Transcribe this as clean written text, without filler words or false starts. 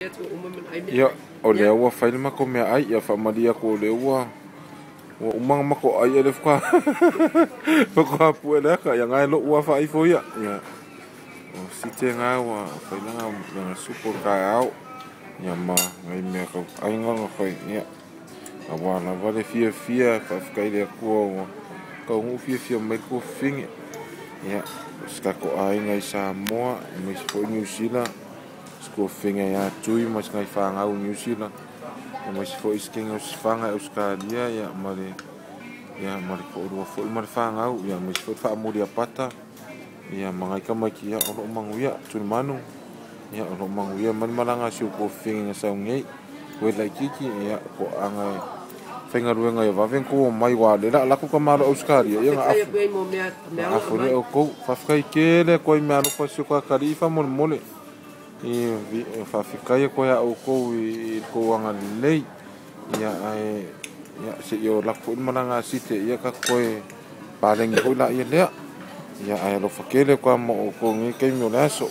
Ia o le ua whaile mako mea ai ia whamalia ko le ua ua umanga mako ai ele whaka whaka hapu ele aka ia ngai lo ua whaifo ia o site ngā ua whailanga nga supo kai au ia ma ngai mea kau ainga whai ia a wana wale fia whafkaile a kua ua kau ngu fia mai kua whingi ia skako ainga i Samoa mai sipo New Zealand ko finga ya tui mas ngai whanga au New Zealand mas fo iskenga us whanga Australia ya mare ko ua fo mare whanga au ya mas fo whamuri apata ya mangai ka mai kia o manguia tuni manu ya o manguia mani malanga si ko finga sa ngai we lai kiki ya ko anga finga ruenga ya vaven ko mai wa le la ko kamaro Australia ya afu le o ko whafkai kele ko i mea lupa si ko karifa mole i whawhikai koe au kou i kou anga lei ia se i o lako ilmaranga site ia ka koe palengi hoi la ia lea ia ai alo whakele koe mo o kou ngi kei mio leso